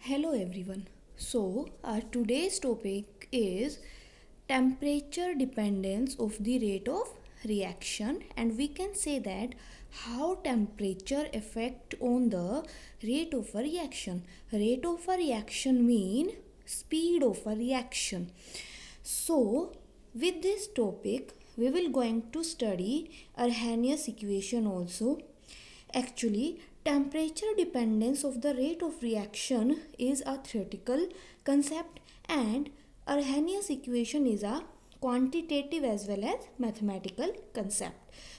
Hello everyone. So, our today's topic is temperature dependence of the rate of reaction, and we can say that how temperature affect on the rate of a reaction. Rate of a reaction mean speed of a reaction. So, with this topic we will going to study Arrhenius equation also. Actually, temperature dependence of the rate of reaction is a theoretical concept, and Arrhenius equation is a quantitative as well as mathematical concept.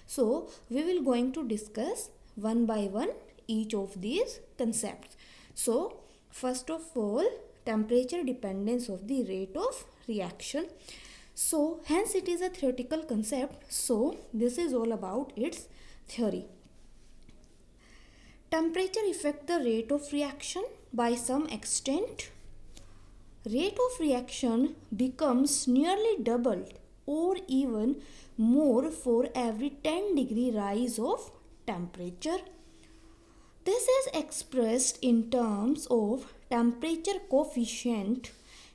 So, we will going to discuss one by one each of these concepts. So, first of all, temperature dependence of the rate of reaction. So, hence it is a theoretical concept. So, this is all about its theory. Temperature affect the rate of reaction by some extent. Rate of reaction becomes nearly doubled or even more for every 10 degree rise of temperature. This is expressed in terms of temperature coefficient,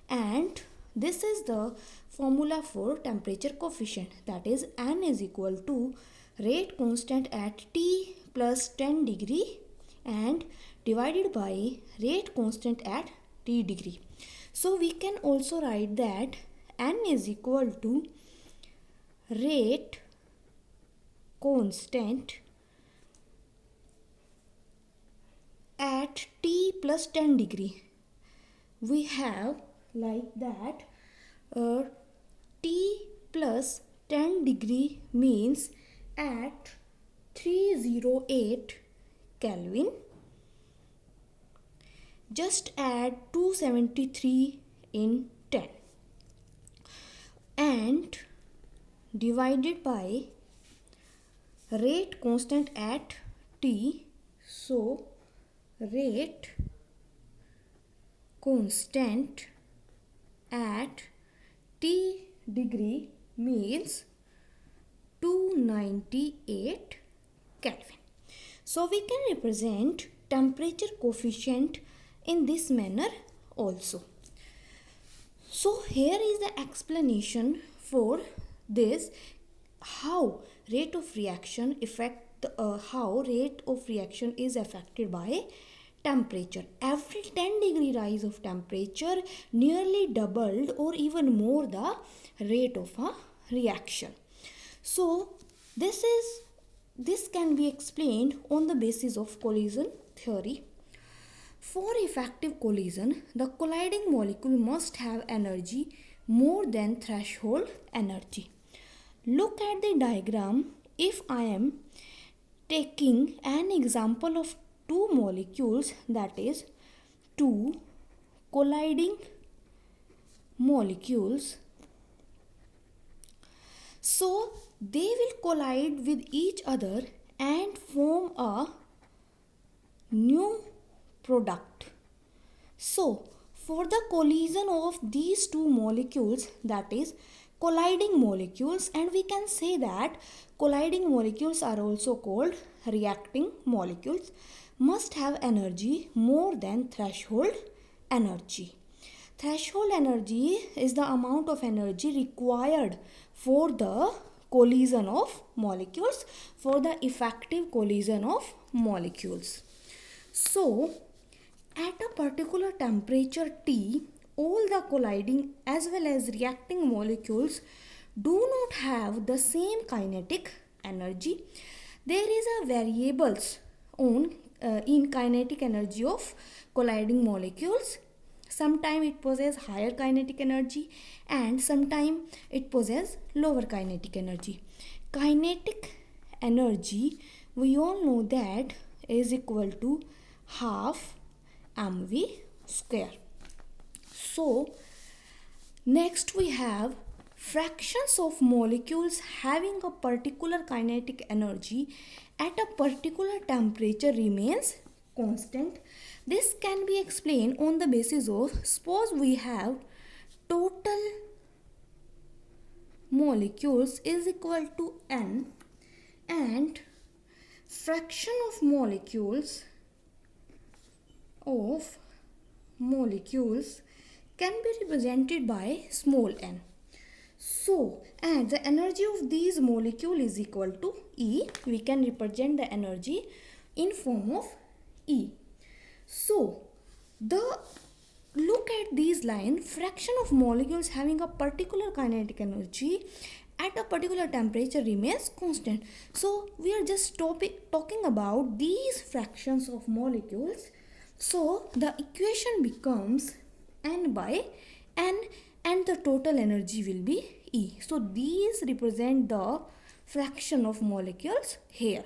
and this is the formula for temperature coefficient, that is n is equal to rate constant at T plus 10 degree and divided by rate constant at T degree. So we can also write that n is equal to rate constant at T plus 10 degree. We have like that T plus 10 degree means at 308 Kelvin. Just add 273 in 10 and divided by rate constant at T. So rate constant at T degree means 298 Kelvin. So we can represent temperature coefficient in this manner also. So here is the explanation for this, how rate of reaction how rate of reaction is affected by temperature. Every 10 degree rise of temperature nearly doubled or even more the rate of a reaction. So this can be explained on the basis of collision theory. For effective collision, the colliding molecule must have energy more than threshold energy. Look at the diagram. If I am taking an example of two molecules, that is two colliding molecules, so they will collide with each other and form a new product. So for the collision of these two molecules, that is colliding molecules, and we can say that colliding molecules are also called reacting molecules, must have energy more than threshold energy. Threshold energy is the amount of energy required for the collision of molecules, for the effective collision of molecules. So, at a particular temperature T, all the colliding as well as reacting molecules do not have the same kinetic energy. There is a variables on in kinetic energy of colliding molecules. Sometimes it possesses higher kinetic energy and sometimes it possesses lower kinetic energy. Kinetic energy, we all know that, is equal to half mv square. So next we have fractions of molecules having a particular kinetic energy at a particular temperature remains constant. This can be explained on the basis of, suppose we have total molecules is equal to n and fraction of molecules molecules can be represented by small n. So, and the energy of these molecule is equal to E. We can represent the energy in form of E. So, the look at these line, fraction of molecules having a particular kinetic energy at a particular temperature remains constant. So, we are just talking about these fractions of molecules. So, the equation becomes n by n and the total energy will be E. So, these represent the fraction of molecules here,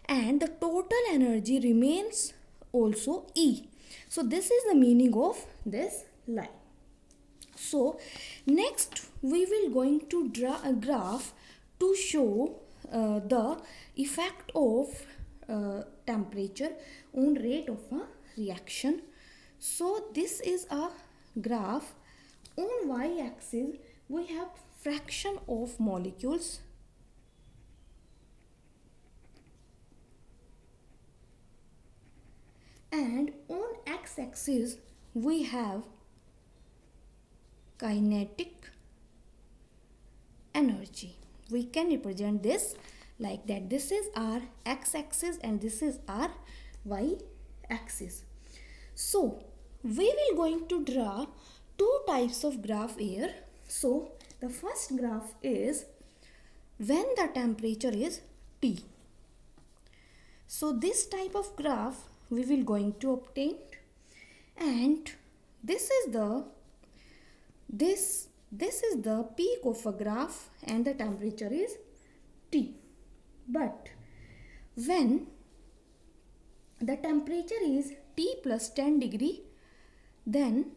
and the total energy remains also E. So, this is the meaning of this line. So, next we will going to draw a graph to show the effect of temperature on rate of a reaction. So, this is a graph. On y-axis we have fraction of molecules, and on x-axis we have kinetic energy. We can represent this like that. This is our x-axis and this is our y-axis. So, we will going to draw two types of graph here. So, the first graph is when the temperature is T. So, this type of graph we will going to obtain, and this is the peak of a graph and the temperature is T. But when the temperature is T plus 10 degree, then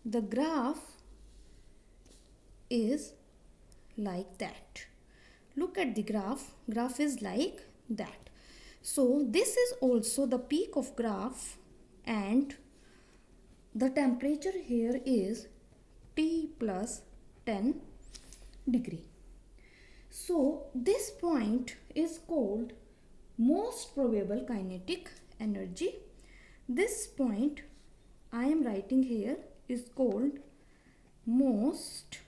the graph is like that. Look at the graph is like that. So this is also the peak of graph and the temperature here is T plus 10 degree. So this point is called most probable kinetic energy. This point I am writing here is called most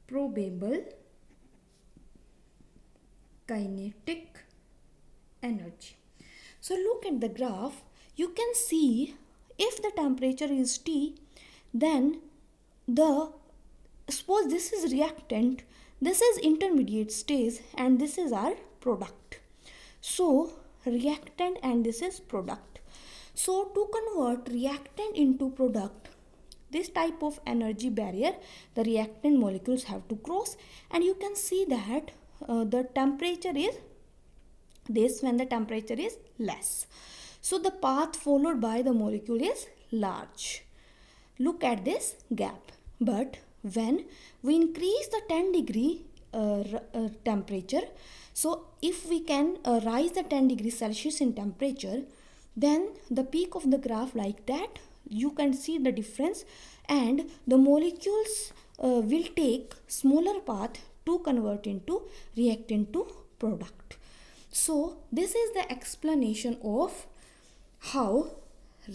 probable kinetic energy. So look at the graph. You can see if the temperature is T, then suppose this is reactant, this is intermediate stage, and this is our product. So reactant and this is product. So to convert reactant into product, this type of energy barrier the reactant molecules have to cross, and you can see that the temperature is this when the temperature is less. So the path followed by the molecule is large. Look at this gap. But when we increase the 10 degree temperature, so if we can rise the 10 degrees Celsius in temperature, then the peak of the graph like that, you can see the difference, and the molecules will take smaller path to convert into reactant to product. So this is the explanation of how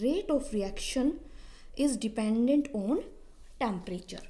rate of reaction is dependent on temperature.